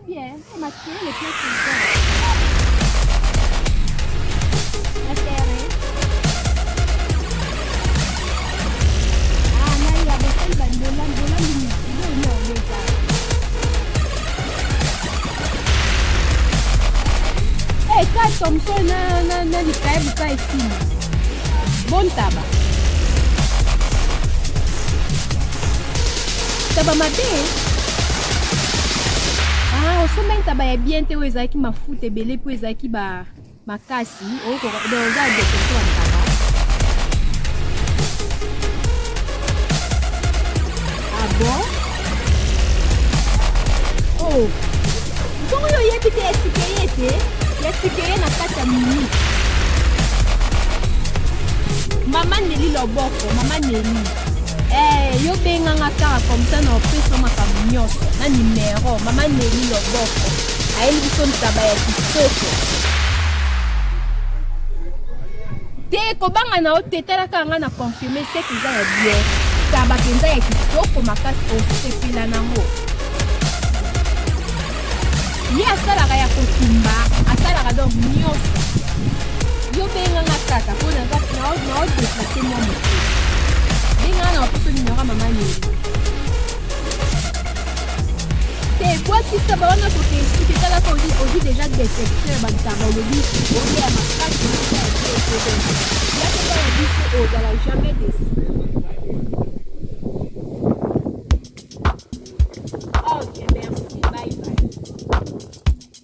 bien. Elle m'a créé les pièces comme ça. La terre. Ah, là, il y a des gens qui ont eh, quand Thompson na likaibu ka ici. Bon tabac. Tabac mabe. Ah, osomba tabac ya bien te ezaki mafuta ebele po ezaki ba makasi. O ko do za de so tabac. Ah bon? Oh. Bongo yo yebi te esikeyete. Yasikeye na kati ya mini. Mama Nelly loboko, Mama Nelly. Yo benga kaka comme ça na opesa makambo nyonso na numéro Mama Nelly loboko. Ayeli biso ntaba ya kitoko. Te kobanga na otetela kanga na confirmer ce que za ya bien. Taba kenza ya kitoko makasi osepela nango. Ye asalaka ya kotumba, asalaka donc nyonso. Yo benga kaka po na déplacer moi moto. Benga na opesa numéro Mama Nelly. Te boîte qui saba wana kote ici, te tala ko odi déjà détecteur bantaba olobi, odi ya makasi na ya kote. Ya te tala biso ozala jamais déçu. Ok, merci, bye bye.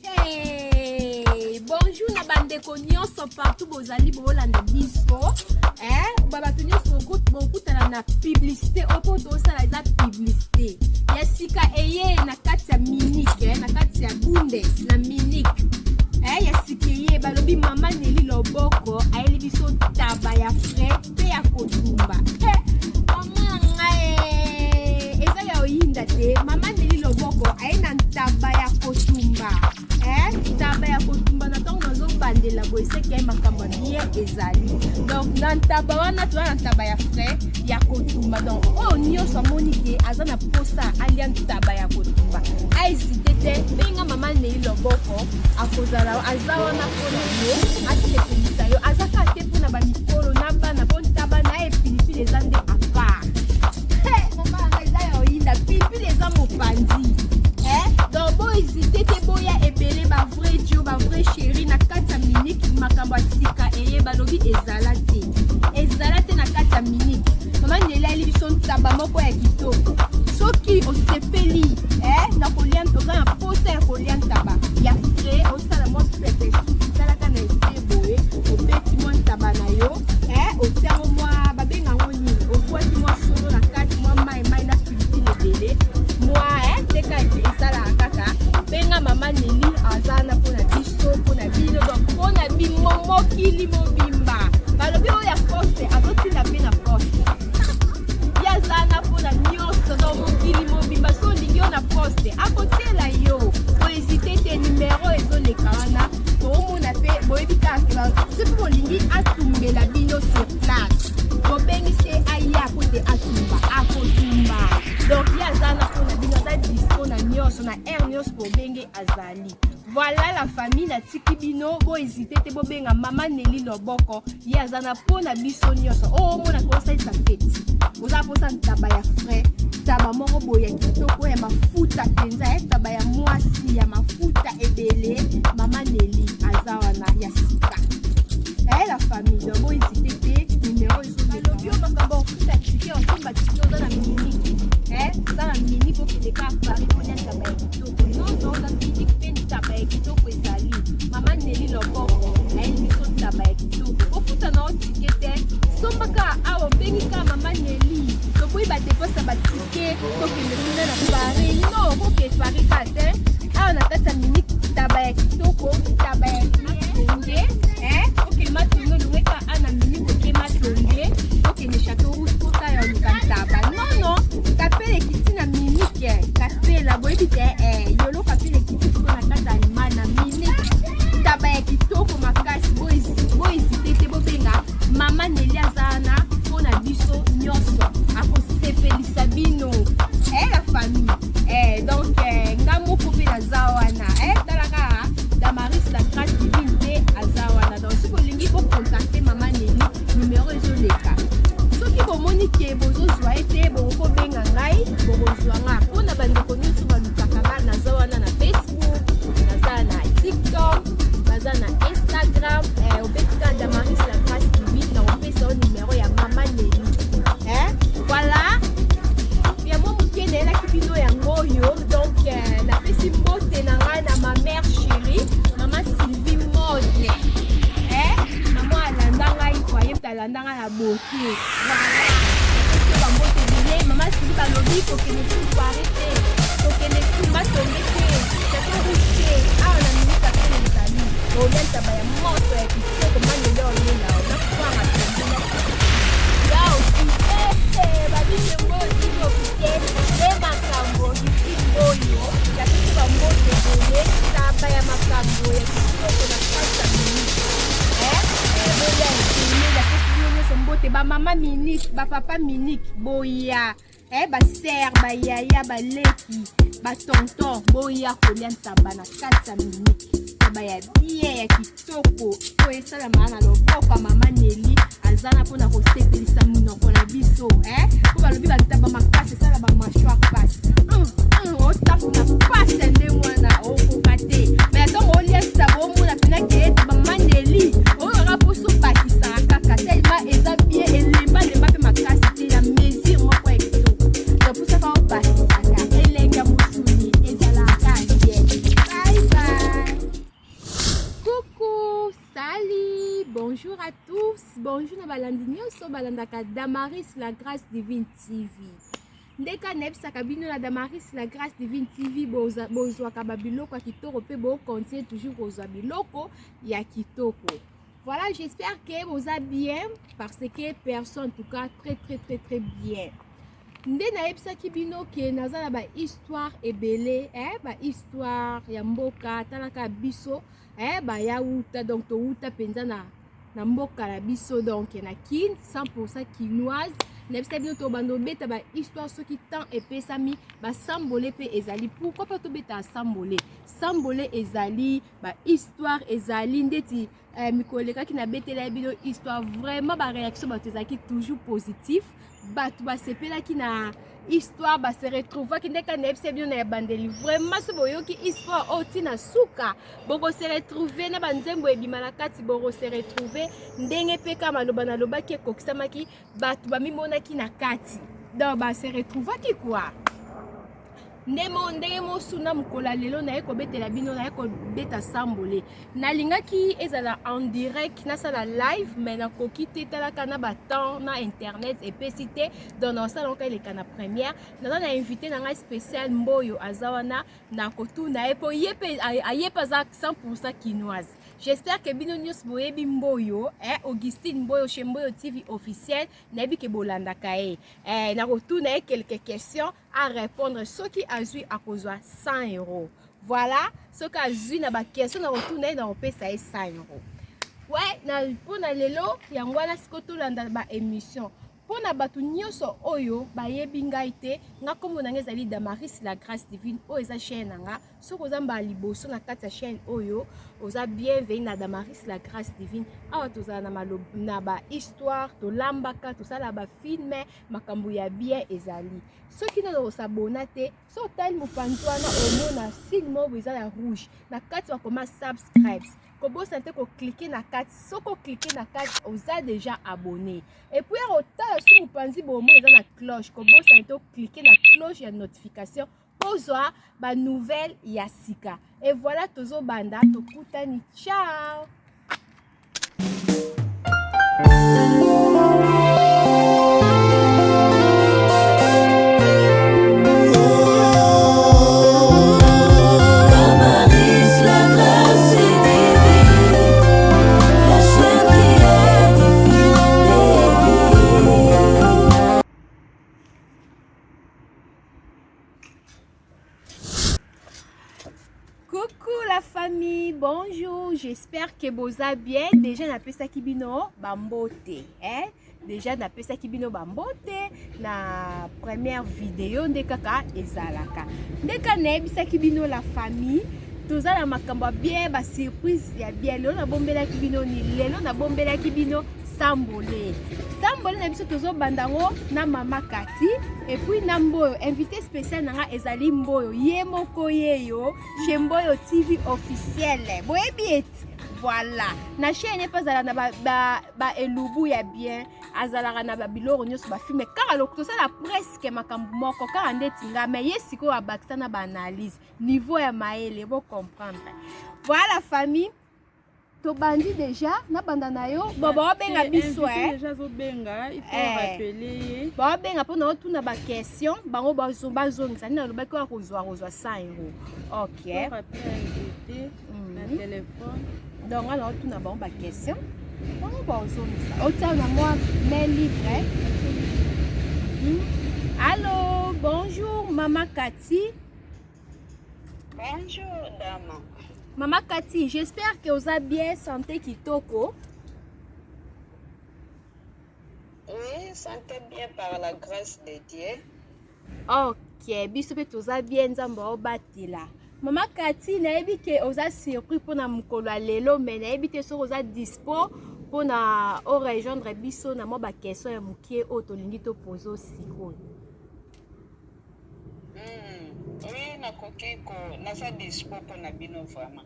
Hey, bonjour na bandeko nyonso partout bozali bolanda biso. Babato nyonso bokutana na publicité opo tosala eza publicité. Ya sika eye na kati ya minike, na kati ya bundes na minike. Ya sika eye balobi Mama Nelly loboko ayeli biso taba ya frais pe ya kotumba. Mama ngai eza ya oyinda te. Mama Nelly loboko ayena taba ya kotumba. Taba ya kotumba na tongo nazo bandela boy seke makambo bien ezali. Donc na taba wana tu na taba ya frais ya kotumba. Donc oh nyonso monike azana posa alian taba ya kotumba. Aizite te benga Mama Nelly loboko akozala azawa na kono yo asepelisa yo azaka te pona ba mikolo na bana bon taba na epilipili ezande apa. Mama ngaza ya oyinda pilipili eza mopanzi. Donc bo hésiter te boya ebele ba vrai Dieu ba vrai chéri na kati ya minute makambo sika eye balobi ezala te na kati ya minute. Mama Nelly ali biso taba moko ya kitoko. Soki osepeli na kolia toza na posa ya kolia taba ya frais osala mo pepe sala kana eboye obeti mo taba na yo otia mo babenga ngoni okwati mo solo na kati mo mai na pilipili ebele moi teka esala kaka benga Mama Nelly azana pona biso pona bino donc pona bimo mokili mobimba balobi oya poste azotinda pe na poste yazana pona nyonso donc mokili mobimba so lingi na poste akotela yo po hésiter te numéro ezoleka wana toomona pe boyebi kaka soki bolingi atumbela bino sur place bobengi se aya kote akotumba donc yazana pona bino aza dispo na nyonso na air nyonso bobenge azali. Voilà la famille na tiki bino bo hésiter te bobenga Mama Nelly loboko yazana pona biso nyonso o mona kosa isa feti oza posa taba ya frais taba moko boya kitoko ya mafuta penza taba ya mwasi ya mafuta ebele Mama Nelly azawana ya sika. La famille donc bo hésiter te numéro ezobalobi o makambo futa tiki osomba tiki oza na miniki za na mini po keleka Paris ponya taba ya kitoko non na miniki pe taba ya kitoko ezali Mama Nelly loboko ayeli biso taba ya kitoko ofuta na otike te sombaka awa obengi ka Mama Nelly tokoyi badeposa batike tokende kuna na Paris no koke Paris ka te awa na kati ya miniki taba ya kitoko taba ya matonge okende matonge longeka ana miniki oke matonge okende Château Rouge kota ya olukantaba non kapele kiti na miniki kapela boyebi te yolo kapele kiti siko na kati animal na miniki taba ya kitoko makasi bo hésiter te bobenga Mama Nelly azana pona biso nyonso akosepelisa bino la famille donc nga moko pe na zawana benga ngai bokozwanga mpona bandeko nyonso balukaka nga naza wana na Facebook, naza na TikTok, naza na Instagram, obetika Damaris la Grâce Divine na opesa numéro ya Mama Nelly. Voilà. Ya mo muke na elaki bino yango oyo. Donc napesi mbote na ngai na ma mère chérie, Mama Sylvie Mode. Maman alanda ngai foyer talanda ngai na beauté. Voilà. Mbote bile Mama Sylvie balobi kokende soirée te. Kokende matonge te. Chateau rouge te. Na minute apene ezali. Oyenta ba ya moto ya kitoko manele olela. Na kwanga tembela. Yao kitete babine mbote officiel. Le makambo oyo. Ya kiti ba mbote bile. Taba ya makambo ya kitoko na kata minute. Mbote ba mama minute, ba papa minute, boya, ba sœur, ba yaya, ba leki, ba tonton, boya kolia ntaba na 4 minutes. Ba ya bien ya kitoko, ko esala maana loboko mama Nelly, azana pona ko sepelisa munoko na biso, ko ba lobi ba ntaba makasi sala ba mâchoire passe. O tafu na passe nde mwana o ko kate. Mais donc on lia sabo mona pena ke mama Nelly, o ra poso bakisa kaka tellement eza bien elemba lemba pe makasi te ya mesure moko ekito. Donc pour ça on bakisa elenga musuni ezala kaje. Bye bye. Coucou, salut, bonjour à tous. Bonjour na balandi nyonso balandaka Damaris la Grâce Divine TV. Ndeka nebisaka bino na Damaris la Grâce Divine TV bozwaka babiloko ya kitoko pe bo continue toujours kozwa biloko ya kitoko. Voilà, j'espère que vous allez bien parce que personne en tout cas très bien. Nde na ebisaki bino ke naza na ba histoire ebele, ba histoire ya mboka talaka biso, ba ya uta donc to uta penza na mboka na biso donc na kin 100% quinoise. Nebisa bino to bando beta ba histoire soki tant epesami ba sambole pe ezali. Pourquoi pas to beta sambole? Sambole ezali ba histoire ezali ndeti mikoleka ki na betela bino histoire vraiment ba réaction ba tezaki toujours positif. Batu ba sepela ki na histoire ba se retrouver ki ndeka nebisa bino na bandeli vraiment so boyoki histoire oti na suka boko se retrouver na banzembo ebima na kati boko se retrouver ndenge pe kama loba na loba ki kokisama ki batu ba mimona ki na kati donc ba se retrouver ki quoi ndenge mo suna mukola lelo na eko betela bino na eko beta sambole na linga ki ezala en direct na sala live mais na koki te talaka na baton na internet et pesité dans na salon ka le kana première na invité na ngai spécial Mboyo azawana na kotu na epo yepe ayepa za 100% quinoise. J'espère que bino news boyebi Mboyo, Augustine Mboyo chez Mboyo TV officiel, nabi ke bolanda kae. Na retourne quelques questions à répondre. Ce qui a joué à cause 100 €. Voilà, ce qui a joué na ba question na retourne na opesa 100 €. Ouais, na pona lelo yangwana sikoto landa ba émission. Pona batu nyonso oyo bayebi ngai te nga kombo na ngezali Damaris la Grâce Divine o eza chaîne nga soko zamba liboso na kati ya chaîne oyo oza bienvenue na Damaris la Grâce Divine awa toza na malob na ba histoire to lambaka to sala ba film makambo ya bien ezali soki na osabona te so tali mopanzi wana omona signe mo eza ya rouge na kati wa koma subscribe. Kobo sente ko cliquer na carte, soko cliquer na carte, oza déjà abonné. Et puis autant si vous pensez bon mo eza na cloche, kobo sente ko cliquer na cloche ya notification pour voir ba nouvelle ya sika. Et voilà tozo banda to kutani. Ciao. Bonjour, j'espère que vous allez bien. Déjà na pesa kibino bambote, Déjà na pesa kibino bambote na première vidéo ndekaka ezalaka. Ndeka nebisa kibino la famille. Toza na makamba bien ba surprise ya bien. Lelo na bombela kibino ni lelo na bombela kibino sambole. Sambole ezali na biso tozo bandango na mama Kati et puis na Mboyo invité spécial nanga ezali Mboyo ye moko yeyo chez Mboyo TV officiel boyebi voilà na chaîne pas ala na ba elubu ya bien azalaka na ba biloro nyonso ba filme kaka lokuto sala presque makambo moko kaka ndeti nga mais yesiko abakisa na ba analyse niveau ya maele bo comprendre voilà famille to bandi déjà na banda na yo bobo benga biso déjà zo benga il faut rappeler bobo benga po na tuna ba question bango bazongisa na lobaki ko kozwa 100 €. OK rappeler na téléphone donc alors tuna bango ba question bango bazongisa otia na moi mail libre. Allô, bonjour Maman Kati. Bonjour dame. Maman Kati, j'espère que vous avez bien santé kitoko. Oui, santé bien par la grâce de Dieu. Ok, biso pe toza bien nzambo obatila. Maman Kati, nayebi ke oza surpris pour na mukolo lelo mais nayebi te so oza dispo pour na o rejoindre biso na mo ba question ya mukie o tolingi to poser sikoyo. Oui, nakoki ko nasa dispo pour na bino vraiment.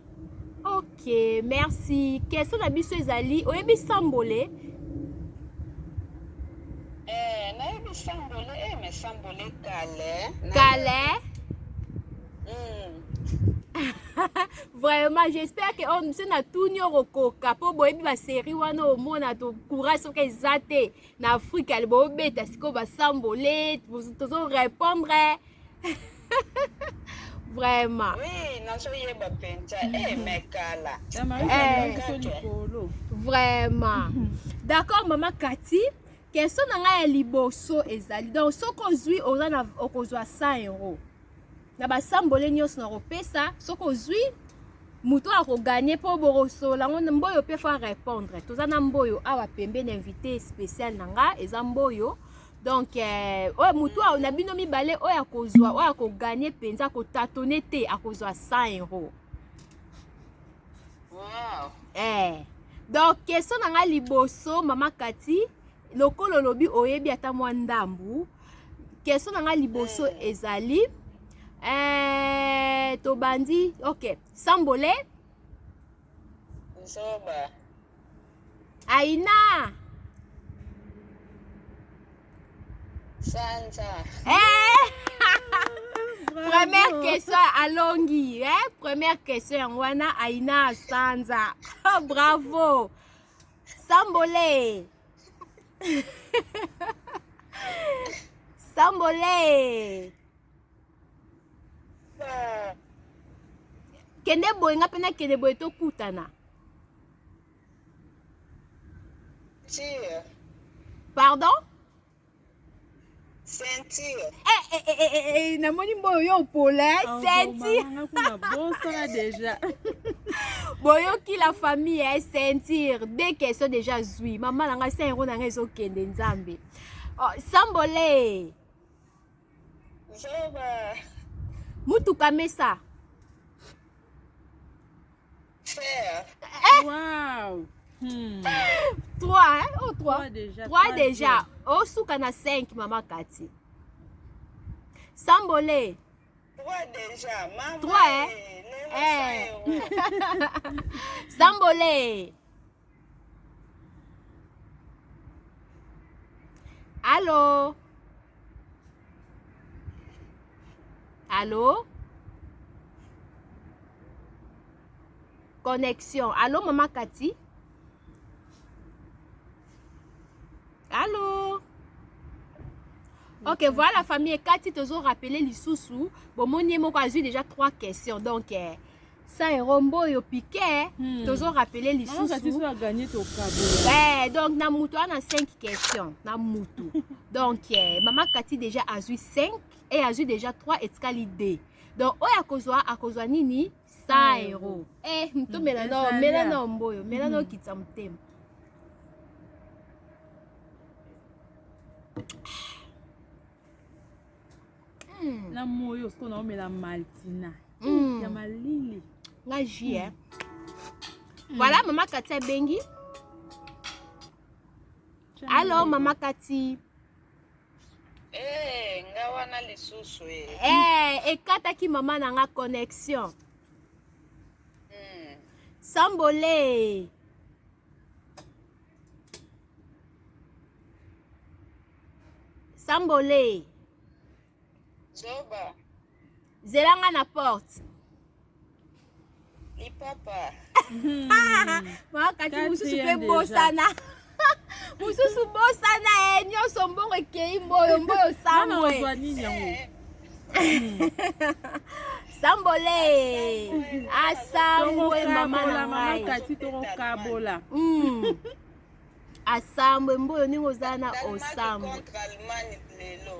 Ok, merci. Question na biso ezali oyebi sambole? Nayebi sambole, mais sambole kale. Kale? Vraiment, j'espère que on se na tout nyoro koka po boyebi ba série wana au mona to courage soke zate na Afrique ali bo beta siko ba sambole tozo répondre. Vraiment. Oui, naso yeba pencha mais kala. Vraiment. D'accord maman Kati, question na nga ya liboso ezali. Donc soko zui oza na okozwa 100 €. Na ba sambole nyos na ropesa soko zui muto ako gagner po boroso la ngo Mboyo pe fa répondre. Toza na Mboyo awa pembe na invité spécial nanga eza Mboyo. Donc oya mutu na bino mibale oya kozwa oya ko gagner penza ko tâtonner te akozwa 100 €. Wow. Donc question na nga liboso mama Kati lokolo lobi oyebi ata mwa ndambu. Question na nga liboso ezali to bandi OK sambole Zoba Aina Sanza. Première question alongi, première question wana Aina Sanza. Bravo. Sambole. Sambole. Kende boy nga pena kende boy to kutana. Pardon? Ceinture. Namoni Mboyo yo pole, ceinture. Bon ça déjà. Boyo qui la famille ceinture. Deux questions déjà zui. Maman nanga 5 € nanga zo kende nzambe. Oh, sambole. Zoba. Mutuka mesa. Fer. Wow. 3 hein? Oh 3 déjà. 3 déjà. Oh souka na 5 maman Kati. Sambole. 3 déjà. Maman. 3 Sambole. Allô? Allô? Connexion. Allô, maman Kati? Allô? Ok, voilà la famille Kati, te ont rappelé les sous-sous. Bon, mon niveau a eu déjà 3 questions. Donc, ça est rombo et piqué. Te ont rappelé les sous-sous. Donc, na moutou on a 5 questions. Na moutou. Donc, maman Kati déjà a eu 5 et a eu déjà 3 escaliers. Donc, oya kozwa nini 100 €. Mto melano mboyo, melano kitsamtem. La moyo ce qu'on a la maltina. Ya malili. La jus Voilà maman Katia Bengi. Allô, Mama Kati. Nga wana lisusu Ekataki mama na nga connexion. Sambole. Sambole. Zoba. Zelanga na porte. Lipapa. Mama Kati mususu pe bosana. Mususu bosana nyonso mbongo ekei mboyo Sambwe. Sambole. Asambwe mama na ngai. Kati toko kabola. Asambwe mboyo ningo ozana osambwe.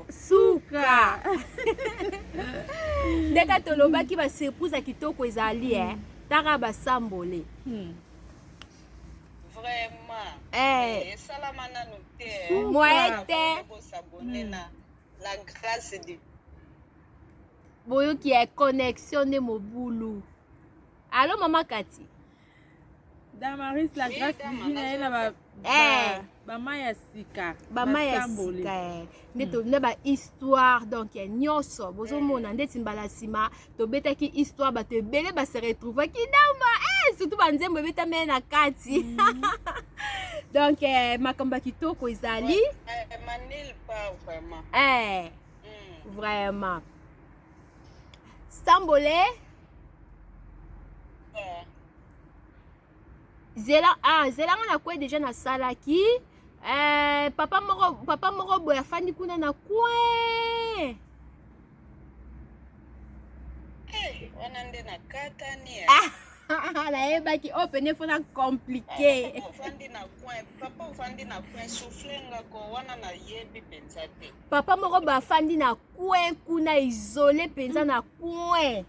Suka. Ndeka tolobaki ba surprise kitoko ezali taka basambole. Vraiment. Salama nanu te. Moi te. La grâce de Boyo qui est connexion de Mobulu. Allô Mama Kati. Damaris la grâce divine ela ba maya sika. Ba maya sika. Ndeto ba histoire donc nyonso bozo mona ndeti mbala sima to betaki histoire ba te bele ba se retrouver ki dama surtout ba nzembo beta mena kati. Donc makamba kitoko ezali. Manil pas vraiment. Vraiment. Sambole. Zelanga na kwe déjà na salaki. Papa moko boya fandi kuna na kwe. Wana nde na katani. Nayebaki opene fona compliqué. Papa ufandi na kwen soufflenga ko wana na yebi pensa te. Papa moko ba fandi na kwen kuna isolé pensa na kwen.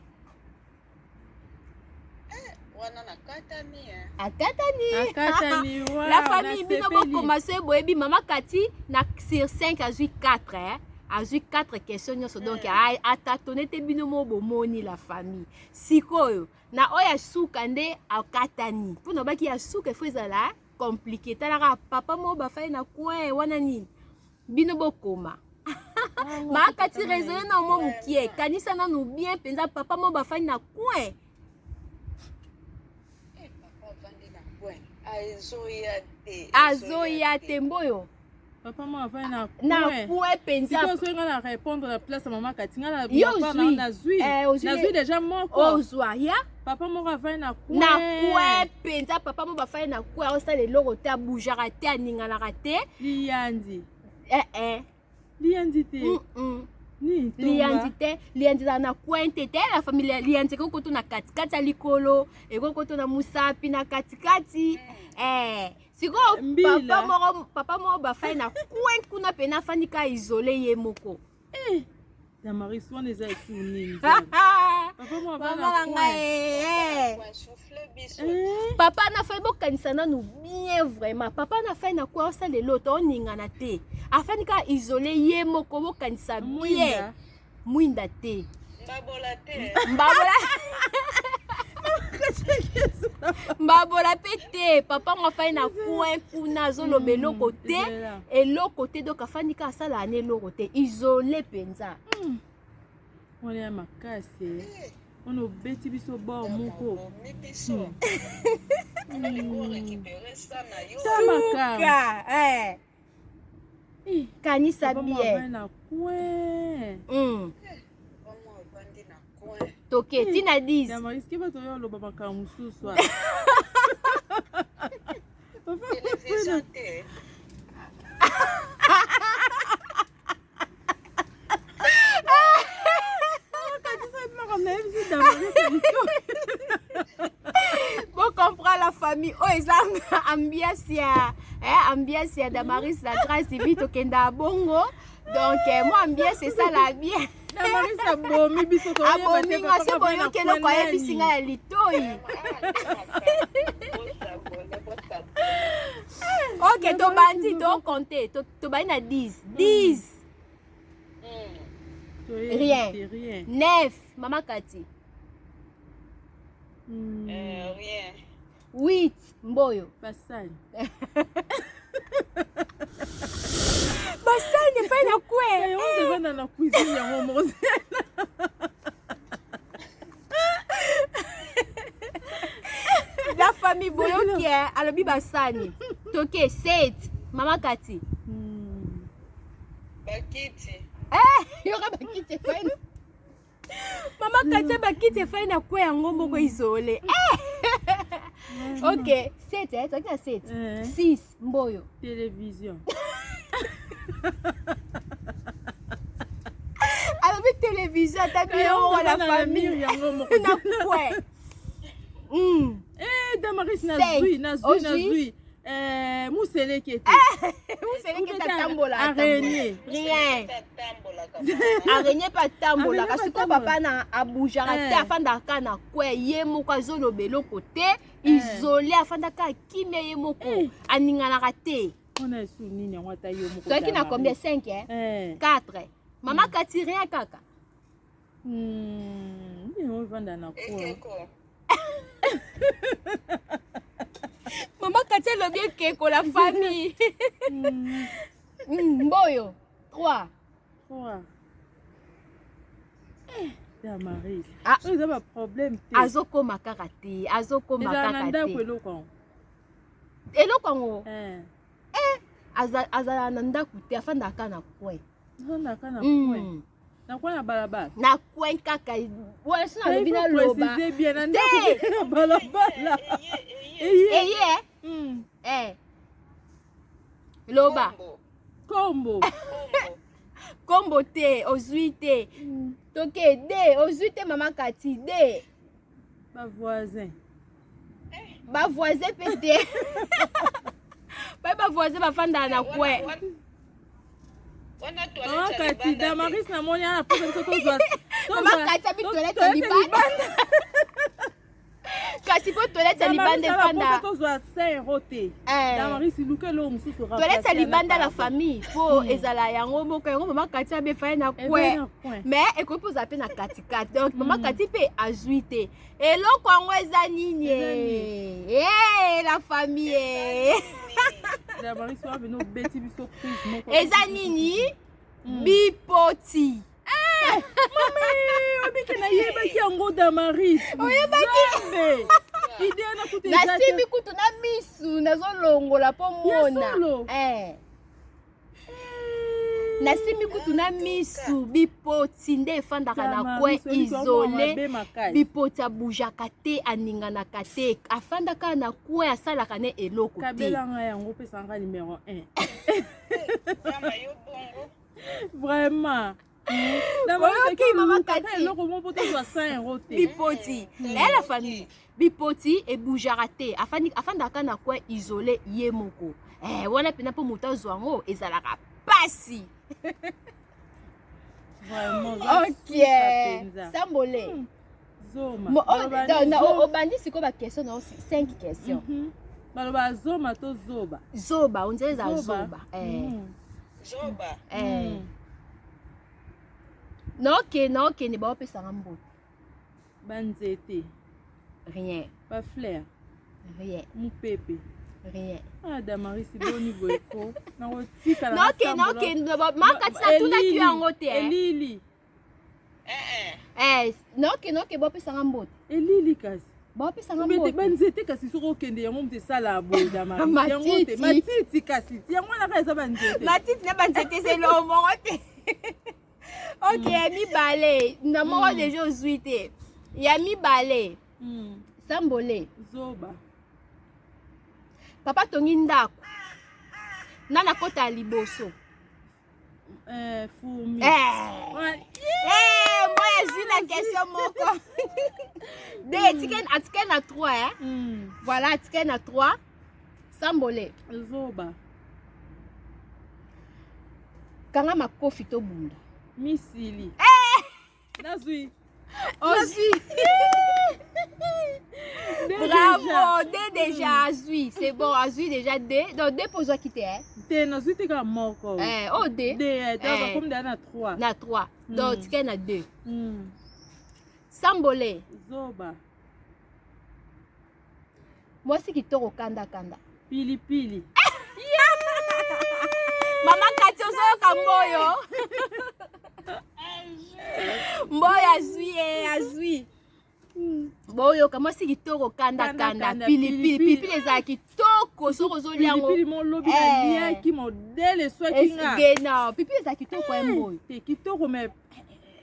Wana na katani. Akatani. La famille bino bo commencer boyebi Mama Kati na sur 5 à 4 a 4 questions nyonso donc a tâtonné te bino mo bomoni la famille. Sikoyo na oya suka nde akatani. Pona baki ya suka faut ezala compliqué. Talaka papa mo ba fai na coin wana nini. Bino bokoma. Mama Kati raisonner na mo mukie. Kanisa na nou bien penza papa mo ba fai na coin. Azoya te mboyo. Papa m'a fait na coin penza. Si on va répondre à la place Mama Kati na zui déjà moko. Ozwa ya. Papa m'a fait na coin. Na coin penza papa mo ba fait na coin on sa le loro ta boujara te aninga te. Liandi. Liandi te. Liandi na coin te la famille liandi ko to na katikati ya likolo e ko to na musapi na katikati. Siko papa mo ba fai na coin kuna pena fanika isolé ye moko. Damaris wana eza esuni. Papa mo ba na papa na fai bokanisa na nou bien vraiment. Papa na fai na kwa osa le loto oninga na te. Afanika isolé ye moko bokanisa bien. Mwinda te. Mbabola te. Mbabola pete papa nga fai na coin kuna zolobe loko te eloko te donc afanika asala ane loko te isolé penza. On est makasi. On obeti biso ba moko. On a récupérer ça na yo. Suka kanisa bien. Na coin. Toke tina 10. Damaris ki ba to yo lo baba ka mususu. Télévision te. Bon comprendre la famille. Oh eza ambiance ya Damaris la grâce vite okenda bongo. Donc moi ambiance c'est ça la bien. Damaris abomi biso to abomi ngase boyo kelo kwa yebisinga ya litoi. OK to bandi to compter to bandi na 10. 10. Rien. 9 Mama Kati. Rien. 8 Mboyo. Passage. basani epai na kwe ozevanda na cuisine yango moko la famille boyoki alobi basani toke 7 mama kati bakiti yoka bakiti epai mama kati bakiti epai na kwe yango moko isole ok 7 toki na 7 6 mboyo télévision alobi télévision atabi yango na famille yango moko na kwe Damaris nazwi museleke te museleke tatambola araignée rien araignée pa tambola kasi ko papa na abujaka te afandaka na kwe ye moko azoloba eloko te isolé afandaka kimia ye moko aninganaka te on a su nini yango ata yo moko toki na combien 5 4 mama kati rien kaka ovanda na kwa mama kati alobi ekeko la famille mboyo 3 Damaris eza ba problème te azokoma kaka te azokoma kaka te eloko yango azala na ndako te afandaka na kwe na kwa na balabala na kwe kaka wala sina alobi na loba na balabala eye loba kombo te ozwi te toke de ozwi te mama kati de bavoisin pe te bavoisin bafandaka na kwe kati Damaris na moni ana posa biso tozwa mama kati abi toilette ya libanda kasi po toilette ya libanda efanda tozwa 5 € te Damaris luka lo mosusu toilette ya libanda la famille po ezala yango moko yango mama kati abe faye na kwe mais ekoki mpoza mpe na katikati donc mama kati mpe azwi te eloko yango eza nini la famille eza nini bipoti obike nayebaki yango Damaris oyebaki nasimbi kutu na misu nazolongola mpo mona nasimbi kutu na misu bipoti nde efandaka na kwe isole bipoti abujaka te aninganaka te afandaka na kwe asalaka ne eloko te kabelanga yango pesanga numéro 1 vraiment oyoki mama kati eloko moko tozwa 100 € te bipoti naye la famille bipoti ebujaka te afandaka na kwe isole ye moko wana mpena mpo moto azwa yango ezalaka pasi ok sambole obandi sikoyo baquestion na 5 question baloba zoma to zoba zoba onzela eza zoba naokende baopesanga mbote banzete rien bafleur rien mopepe rien Damaris boni boyeko nakotikala naokende makati natunaki yango te elili naokende baopesanga mbote elili kasi baopesanga mbote banzete kasi soki okende yango moto esala boye Damaris yango te matiti kasi yango wana kaka eza banzete matiti na banzete eza eloko moko te ok ya mibale na moko deja ozwi te ya mibale sambole zoba papa tongi ndako nana kota ya liboso fumi moya zwi na question moko de atike na 3 voilà atike na 3 sambole zoba kanga makofi tobunda misili nazwi ozwi bravo de déjà azwi c'est bon azwi déjà de donc de pozwaki te te nazwi te kaka moko oh de comme de na 3 na 3 donc tike na 2 sambole zoba mwasi kitoko kanda pilipili Mama Kati ozoyoka mboyo. Mboyo azwi. Boyo kama si kitoko kanda pilipili eza kitoko soko zolia ngo pilipili mon lobi na lia ki modèle swaki nga gena pilipili eza kitoko emboyo te kitoko mais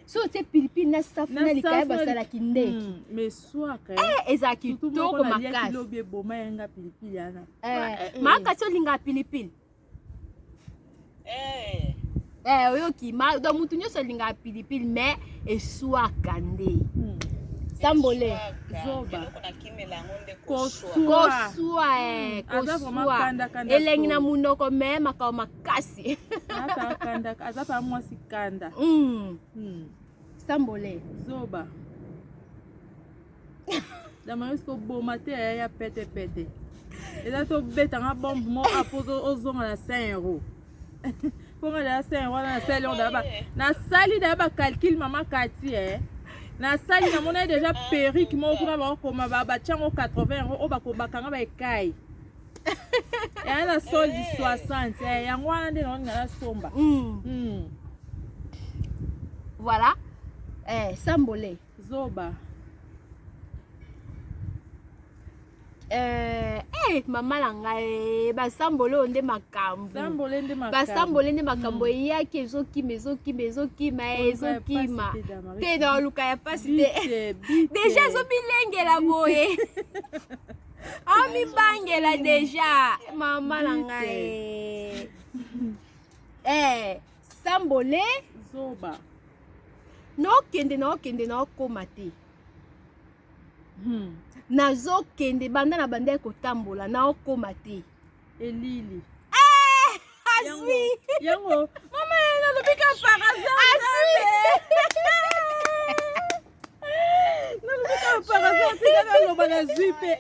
so te pilipili na safu na likaya basala kindeki mais swaka eza kitoko makasi lobi boma yanga pilipili ana makati olinga pilipili oyoki do mutu nyonso olinga pilipili mais eswaka nde Sambole zoba kosua elengi na munoko me makao makasi aza pa mwasi kanda Sambole zoba damarisco boma te ya pete eza tobeta nga bombe mo apozo ozonga na 5 euros ponga na 5 euros na sali on daba na sali daba calcul mama Kati na sali na mona déjà perruque moko na ba koma ba chango 80 euros o ba ko bakanga ba ekai ya na solde 60 yango wana nde na somba voilà Sambole zoba mama na ngai basambole nde makambo basambole nde makambo eyaki ezokima te na oluka ya pasi te deja ezobilengela boye amibangela deja mama na ngai Sambole zoba naokende naokoma te nazokende banda na banda ya kotambola naokoma te elili azwi yango mama nalobika paraza nalobika paraza tika naloba nazwi mpe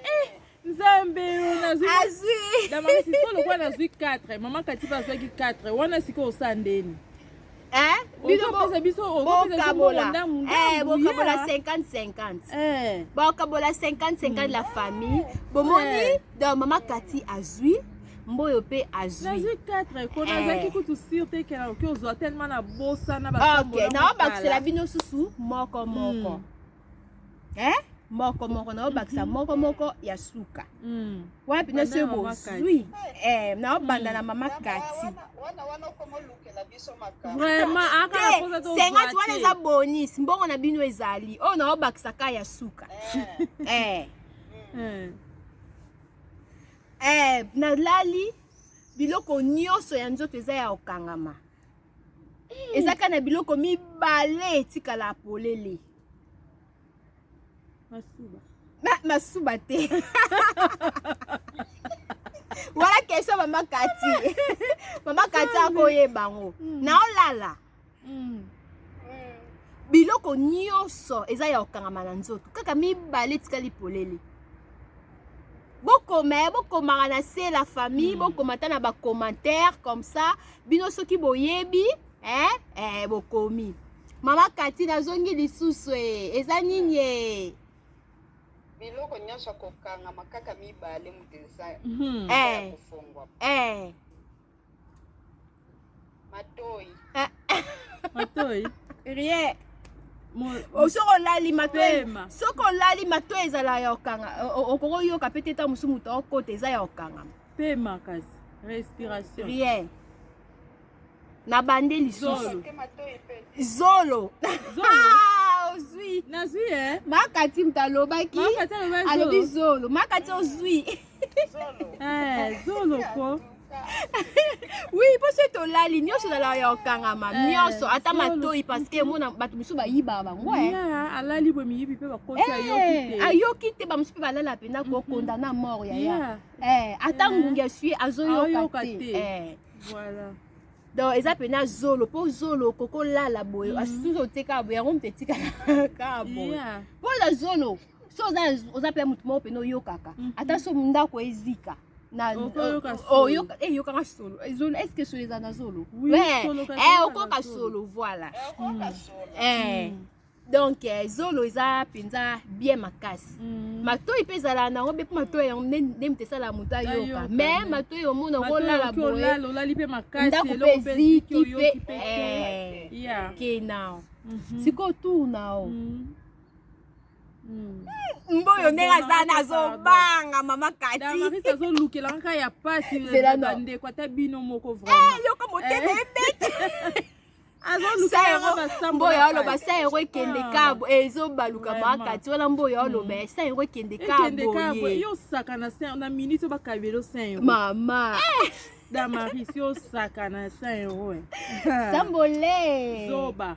nzambe nazwi damarisi tolokwa nazwi 4 mama Kati bazwaki 4 wana sika osandeni bokabola 50-50 bokabola 50-50 la famille bomoni donc mama Kati azwi mboyo pe azwi nazwi 4 ko nazaki kutu sur te kena ki ozwa tellement na bosa na basambola naobakisela bino susu moko naobakisa moko ya suka wana mpena so bozwi naobanda na mama Kati vraiment sengati wana eza bonus mbongo na bino ezali oyo naobakisaka ya suka nalali biloko nyonso ya nzoto eza ya okangama ezaka na biloko mibale etikala polele masuba te wala question mama Kati mama Kati akoyebango naolala biloko nyonso eza ya okangama na nzoto kaka mibale etikali polele bokomaka na se la famille bokomata na bacommentaire comme ça bino soki boyebi bokomi mama Kati nazongi lisusu eza nini biloko nyonso kokangama kaka mibale muteza kufungwa matoi rien soko olali matoi ezala ya okanga okokoyoka pe te ta mosu moto okota eza ya okangama pe makasi respiration rien na bande lisusu zolo ozwi nazwi mama Kati moto alobaki alobi zolo mama Kati ozwi zolo ko oui poso tolali nyonso ezala ya okangama nyonso ata matoi parce que mona bato mosusu bayibaka bango alali bo miyibi mpe bakoti ayoki te bamosusu mpe balala mpena kokonda na mort yaya ata ngungi asui azoyoka te voilà donc eza mpena zolo mpo zolo kokolala boye asusu oteka boye yango moto etikala boye mpo na zolo so oza mpe motu moko mpena oyokaka ata so ndako ezika oyokaka solo est ce que solo eza na zolo okoka solo voilà donc zolo eza penza bien makasi matoi mpe ezala nango mpe mpo matoi yango nde moto esala moto ayoka mais matoi omona olala boye olali mpe makasi ndako mpe eziki mpe kenao sikoyo tunao mboyo ndenge aza nazobanga mama kati azolukela kaka ya pasi bandeko ata bino moko yoka motema ebete mboyo aloba sa yango ekende kabo ezobaluka makati wana mboyo aloba sa yango ekende kaboye yosaka na minute oyo bakabelo 5 euro mama Damaris yosaka na 5 euro sambole zoba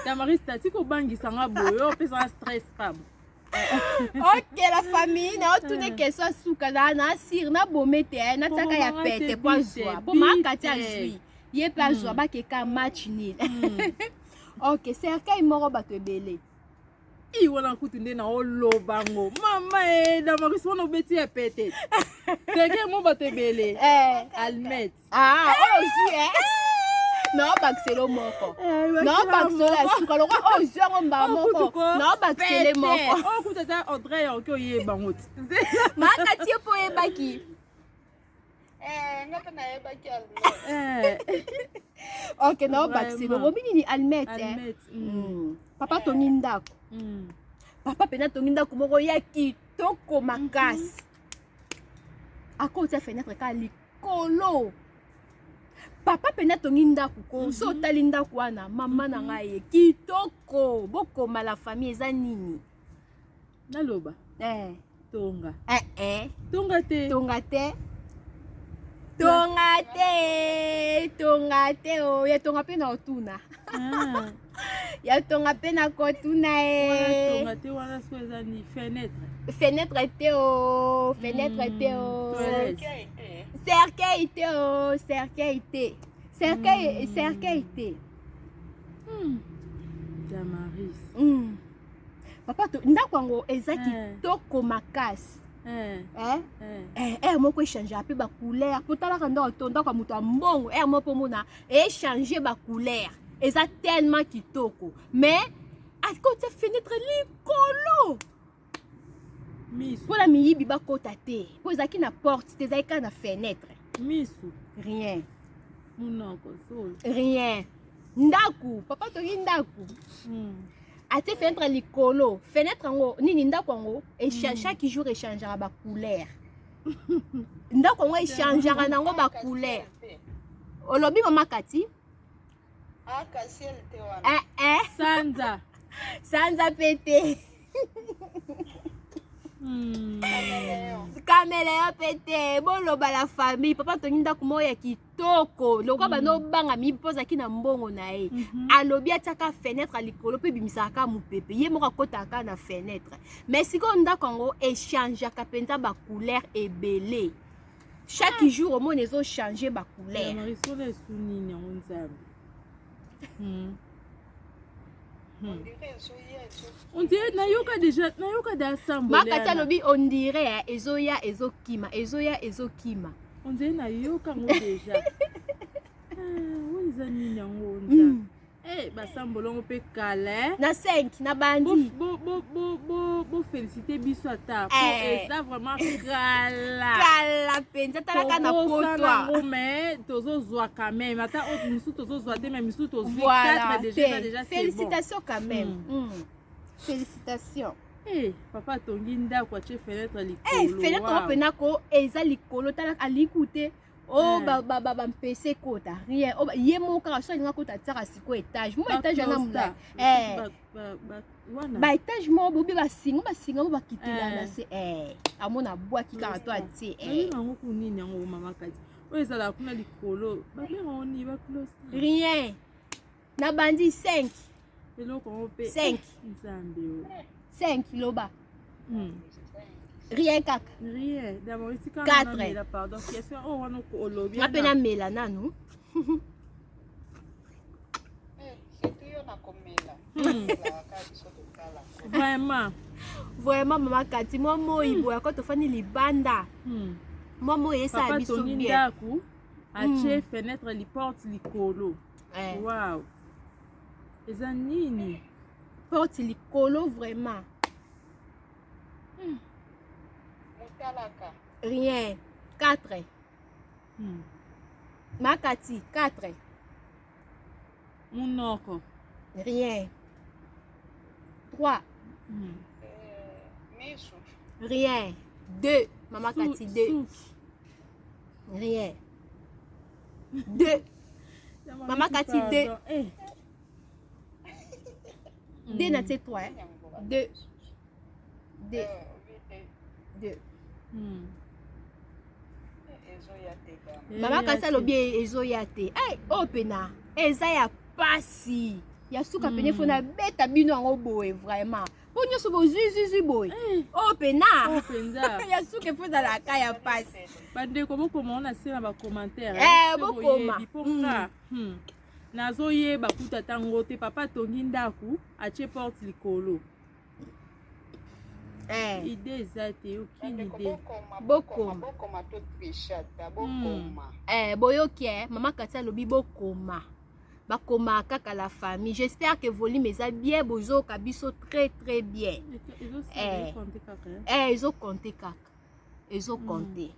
Damaris tati kobangisanga boye opesanga stress pabo ok la famille naotune question suka na sire na bome te natiaka ya pete po azwa po makati azwi ye mpe azwa bakeka match nil ok cercueil moko bato ebele wana kutu nde na olobango mama Damaris wana obeti ya pete cercueil mo bato ebele almet ozwi naobakisele moko naobakisele ya suka lokwa ozwi yango mbaa moko naobakisele moko okuta ata Audrey yoki oyebango ti makati ye mpo oyebaki ok naobakisele obi nini almet papa tongi ndako papa mpena tongi ndako moko ya kitoko makasi akotia fenêtre ka likolo papa mpena tongi ndako ko so otali ndako wana mama na ngai ye kitoko bokoma la famille eza nini naloba tonga tonga te o ya tonga mpe na otuna ya tonga mpe na kotuna tonga te wana so eza ni fenêtre te o cercueil te Damaris papa to ndako yango eza kitoko makasi moko echange mpe bacouleur po talaka ndako ya moto ya mbongo moko mona echange bacouleur eza tellement kitoko mais akotia fenêtre likolo mpona miyibi bakota te mpo ezalaki na porte te ezalaki kaka na fenêtre misu rien munoko rien ndako papa tongi ndako atie fenêtre likolo fenêtre yango nini ndako yango chaque jour echangeaka bacouleur ndako yango echangeaka nango bacouleur olobi mama kati sanza pete kameleyo pete boloba la famille papa tongi ndako moko ya kitoko lokwa banobanga mipo ozalaki na mbongo na ye alobi atiaka fenêtre likolo mpe ebimisaka mopepe ye moko akotaka na fenêtre mais sikoyo ndako yango echangeaka mpenza bacouleur ebele chaque jour omona ezochange bacouleur on dirait nayoka déjà assemblée makati alobi on dirait ezoya ezokima on dirait nayoka ngo déjà oza nini yango nza basambolongo mpe kala na 5 na bandi bo félicité biso ata po eza vraiment kala mpenza talaka na potwa mais tozozwa quand même ata autre misu tozozwa te mais misu tozwi 4 déjà félicitations quand même félicitations papa atongi ndako atie fenêtre likolo fenêtre ngo mpena ko eza likolo talaka aliku te bampese kota rien ye moko kaka so alinga kota atiaka siko étage mo étage wana molai baétage moko bobi basinga mo bakitela na se amona bwaki kaka to atie yango kunini yango mama kati oyo ezalaka kuna likolo babengango nini baclose rien na bandi 5 eloko yango mpe 5 nzambe 5 loba rien kaka rien d'abord ici quand 4 pardon question oh wana ko olobi ngape na mela nanu vraiment mama kati mwa moi boya ko tofani libanda mwa moi esa biso bien ndako atie fenêtre li porte likolo wow eza nini porte likolo vraiment Mutalaka. rien 4 makati 4 munoko rien 3 Misu. rien 2 mama kati 2 rien 2 mama kati 2 2 na te 3 2 2 2 mama kasi alobi ezoya te oyo pena eza ya pasi ya suka pene fona beta bino yango boye vraiment po nyonso bozuzuzwi boye oyo pena ya suka efo ezalaka ya pasi bandeko bokoma ona se na bacommentaire bokoma mpoka nazoyeba kuta ntango te papa atongi ndako atie porte likolo ide eza te okini ide bokoma to trishata bokoma boyoki mama kati alobi bokoma bakoma kaka la famille j'espère que volume eza bien bozoka biso très très bien ezokonte kaka ezokonte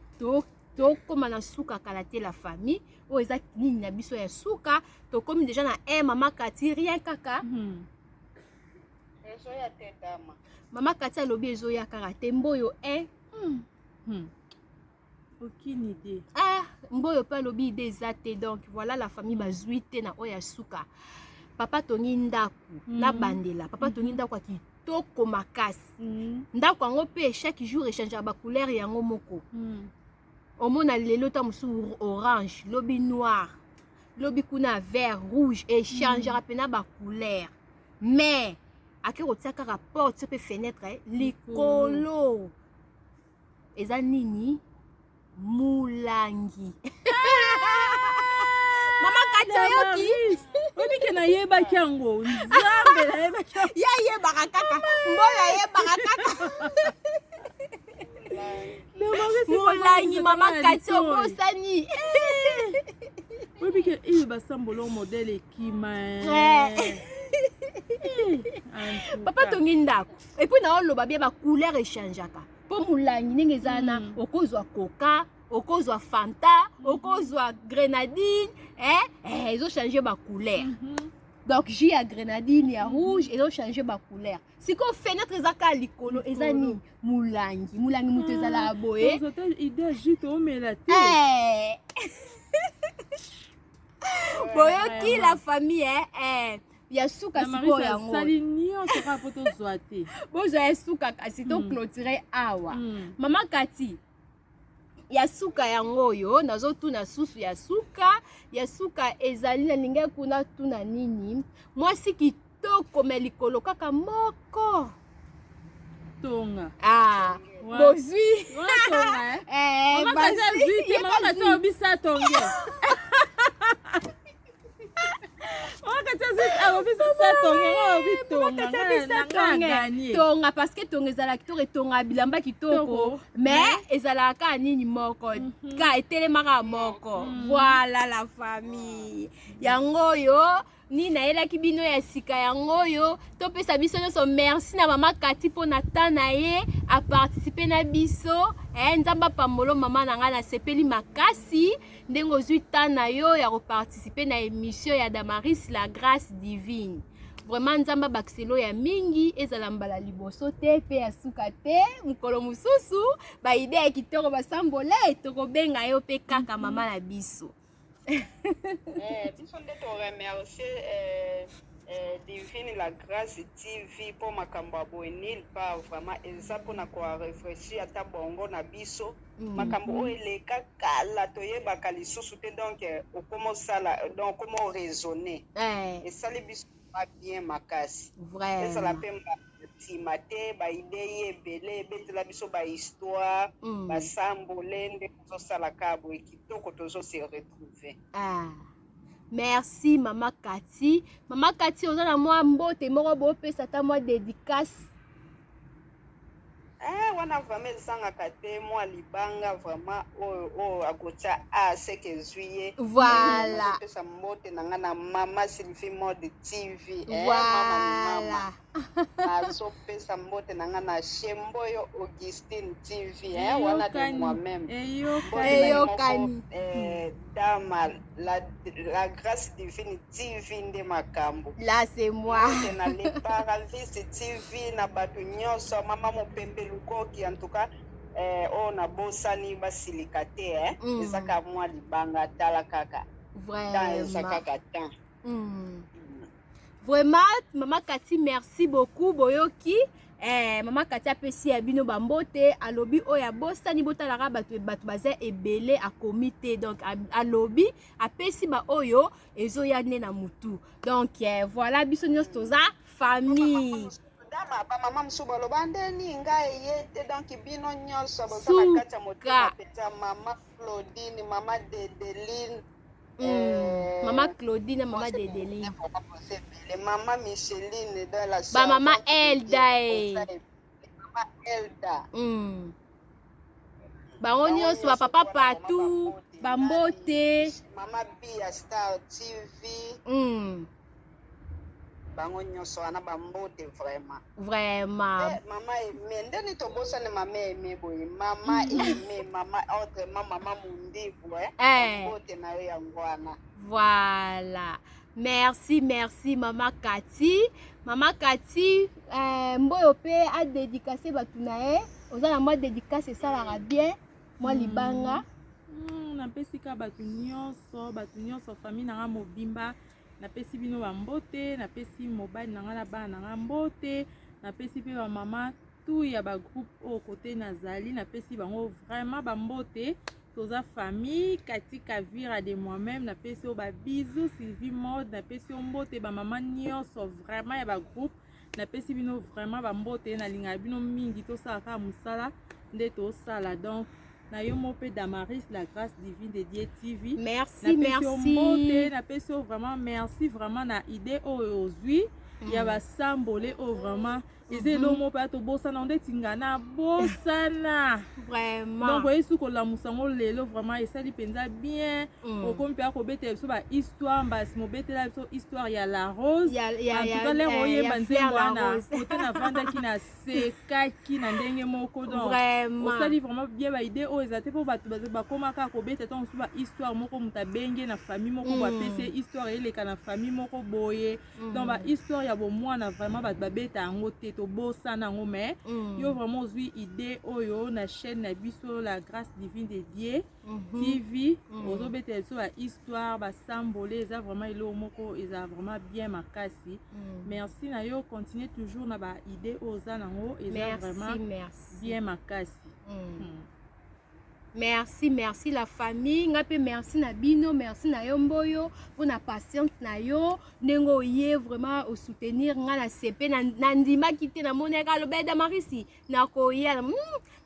tokóma na suka kala te la famille oyo eza nini na biso ya suka tokómi déjà na mama kati rien kaka ezoya te dama mama kati alobi ezoya kaka te mboyo aucune idée mboyo mpe alobi ide eza te donc voilà la famille bazwi te na oyo ya suka papa tongi ndako na bandela papa tongi ndako ya kitoko makasi ndako yango mpe chaque jour echangeaka bacouleur yango moko omona lelo ta mosusu orange lobi noir lobi kuna vert rouge echangeaka mpena bacouleur mais ake kotia kaka porte mpe fenêtre likolo eza nini mulangi mama kati oyoki obike nayebaki yango nzambe nayebaki yayebaka kaka mboyo ayebaka kaka mulangi mama kati okosani obike iyo basambolo modele ekima papa tongi ndako epuis na oloba bie bacouleur echangeaka mpo mulangi ndenge eza na okozwa coca okozwa fanta okozwa grenadine ezochange bacouleur donc jus ya grenadine ya rouge ezochange bacouleur sikoyo fenêtre eza kaka likolo eza nini mulangi moto ezalaka boye ide jus toomela te boyoki la famille ya suka sikoyo yango sali nyonso kaka po tozwa te bozwa ya suka kasi toclotire awa mama kati ya suka yango oyo nazotuna susu ya suka ezali na lingai kuna tuna nini mwasi kitoko me likolo kaka moko tonga bozwi mama obisa tonge tonga parce que tonga ezalaka kitoko etonga bilamba kitoko mais ezalaka kaka nini moko ka etelemaka moko voilà la famille yango oyo nini nayelaki bino ya sika yango oyo topesa biso nyonso merci na mama kati mpo na ta na ye aparticipe na biso nzambe apambolo mama na ngai nasepeli makasi ndenge ozwi ta na yo ya koparticipe na émission ya Damaris la grâce divine vraiment nzambe abakiselo ya mingi ezala mbala liboso te mpe ya suka te mokolo mosusu baide ya kitoko basambola tokobenga yo mpe kaka mama na biso biso nde toremercie Divine la grâce TV pour makambo ya boye nil pa vraiment eza mpona korefreshir ata bongo na biso makambo oyo eleka kala toyebaka lisusu te donc okoma osala donc okoma oraisonne esali biso bien makasi ezala mpe nsima te baide ye ebele ebetela biso bahistoire basambole nde tozosalaka boye kitoko tozose retrouve merci mama Kati. Mama Kati, on a mwa mbote moko bo pesa ta mwa dédicace. wana vraiment ezangaka te mwa libanga vraiment oyo akotia aseke ezwi ye. Voilà. Pesa mbote na nga na mama Sylvie Mode TV. Voilà. Azopesa mbote na nga na Shemboyo Augustine TV. Wana de moi-même. Eyokani. Dama la grâce divine TV nde makambo. Là c'est moi. Na Lepara Vice TV na bato nyonso mama Mopembe Lukoki en tout cas na bosani basilika te ezaka mwa libanga tala kaka. Vraiment. Vraiment, Maman Cathy, merci beaucoup. Boyoki. Maman Cathy apesi ya bino bambote. Alobi oya bosani botalara batu baze ebele a comité. Donc, alobi apesi ba oyo ezo yane na mutu. Donc, voilà, biso nyos toza famille. Mama msuba lobande ni ngai yete donc bino nyonso bozana kati ya motema peta mama Claudine, mama Dedeline. Mama Claudine, mama Dedeline. Mama Micheline dans la ba mama Elda Mama Elda. Bango nyonso ba papa partout, bambote. Mama Bia Star TV. Bango nyonso wana bambote vraiment. Vraiment. Mama Aimé, ndeni tobosane mama Aimé boye. Mama Aimé, mama autrement mama Mundibu bambote na yo yango wana. Voilà. Merci, merci Maman Cathy. Maman Cathy, mboyo pe a dédicacé batu na ye. Oza na moi dédicace ça la bien. Moi libanga. Napesika batu nyonso famille na mobimba. Napesi bino bambote, napesi mobile na nga na bana na mbote, napesi pe ba mama tout ya ba groupe au côté nazali, napesi bango vraiment bambote. Toza famille Cathy Kavira de moi-même, napesi o ba bisous Sylvie Mode, napesi o mbote ba mama nyonso vraiment ya ba groupe, napesi bino vraiment bambote na linga bino mingi to sala ka musala nde to sala. Donc na yo mopé Damaris la grâce divine de Dieu TV. Merci, merci. Na peso vraiment merci vraiment na idée aujourd'hui. Ya ba sambole vraiment ezelo mo pa to bosana onde tingana bosana Vraiment. Donc voyez sous ko la musango lelo vraiment esali penza bien o kompe a ko bete so ba histoire mbasi mo bete la so histoire ya la rose en tout cas les royer banzengo wana côté na vanda ki na seka ki na ndenge moko donc vraiment osali vraiment bien ba idée o ezate po bato ba komaka ko bete ton so ba histoire moko muta benge na famille moko ba pese histoire eleka na famille moko boye donc ba histoire ya bo mwana vraiment ba beta ngo te to bosana ngo mais yo vraiment zui idée oyo na chaîne na biso la grâce divine de Dieu TV ozo beta so la histoire ba sambole eza vraiment elo moko eza vraiment bien makasi. Merci na yo continuer toujours na ba idée oza nango eza vraiment bien makasi. Merci, merci la famille. Ngape merci na bino, merci na yomboyo pour la patience na yo. Nengo ye vraiment au soutenir nga na CP na ndima kite na moneka lo beda marisi na ko ye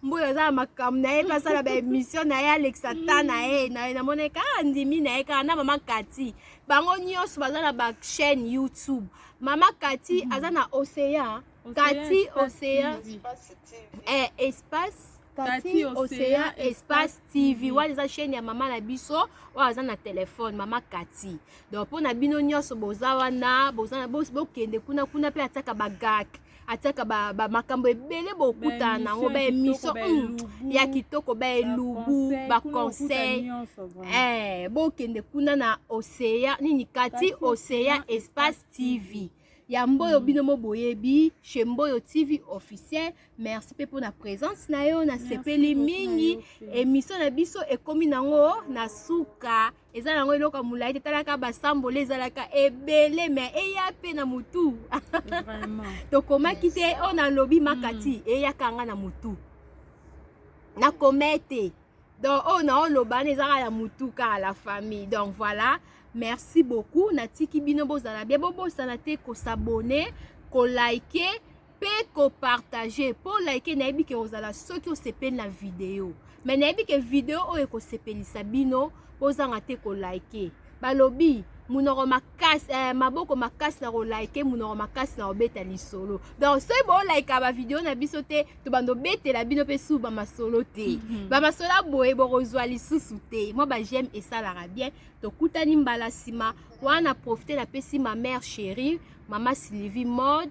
mboyo za makam na ye pasa la ba émission na ya Alexa na ye na moneka ndimi na ye kana Maman Cathy. Bango nyos baza na ba chaîne YouTube. Maman Cathy azana Océan, Cathy Océan espace Cathy Océan Espace TV. Waliza chaîne ya mama na biso, waza na téléphone Maman Cathy. Donc pour na bino nyonso boza wana, boza bo kende kuna pe ataka bagak, ataka ba makambo ebele bokuta na ngo ba émission ya kitoko ba elubu ba conseil. Bo kende kuna na Océan nini Cathy Océan Espace TV. Yamboyo bino mo boyebi chez Mboyo TV officiel. Merci pe pour la présence na yo na sepeli mingi émission na biso ekomi nango na suka eza nango eloka mulai talaka basambole ezalaka ebele mais eya pe na mutu Vraiment to koma kite on a lobby makati eya kanga na mutu na komete donc on a loba ezaka ya mutu ka la famille. Donc voilà. Merci beaucoup. Natiki bino bozala bien bobo sanate ko s'abonner, ko liker, pe ko partager. Pour liker na ebi ke ozala soki o sepeli na vidéo. Mais na ebi ke vidéo o ko sepeli sabino bozanga te ko liker. Balobi munoko makasi maboko makasi na like munoko makasi na obeta lisolo donc soki bo like ba video na biso te to bando betela bino pe suba masolo te ba masolo boye bokozwa lisusu te moi ba j'aime et ça la bien to kutani mbala sima wana profiter la pesi ma mère chérie maman Sylvie Mode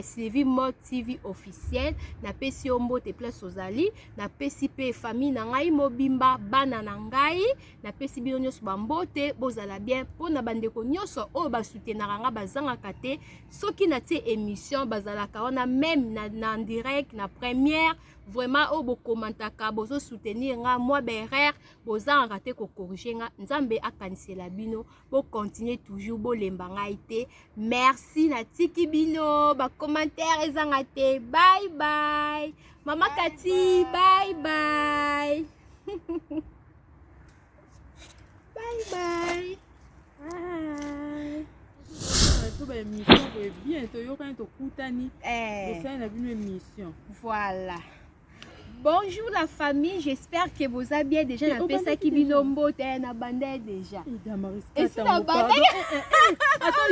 Sylvie Mode TV officiel na pesi ombo te place ozali na pesi pe famille na ngai mobimba bana na ngai na pesi bino nyonso bambote bozala bien pona bandeko nyonso o ba soutenaka nga bazanga kate soki na tie émission bazalaka wana même na direct na première vraiment o bo commentaka bozo soutenir nga moi berer bozanga te ko corriger nga nzambe akanisela bino bo continuer toujours bo lemba ngai te merci na tiki bino ba commentaire ezanga te bye bye mama Kati bye bye bye bye voilà. Bonjour la famille, j'espère que vous allez bien déjà. On appelle ça qui binombo t'es na bandé déjà. Et c'est la bandé. Attends,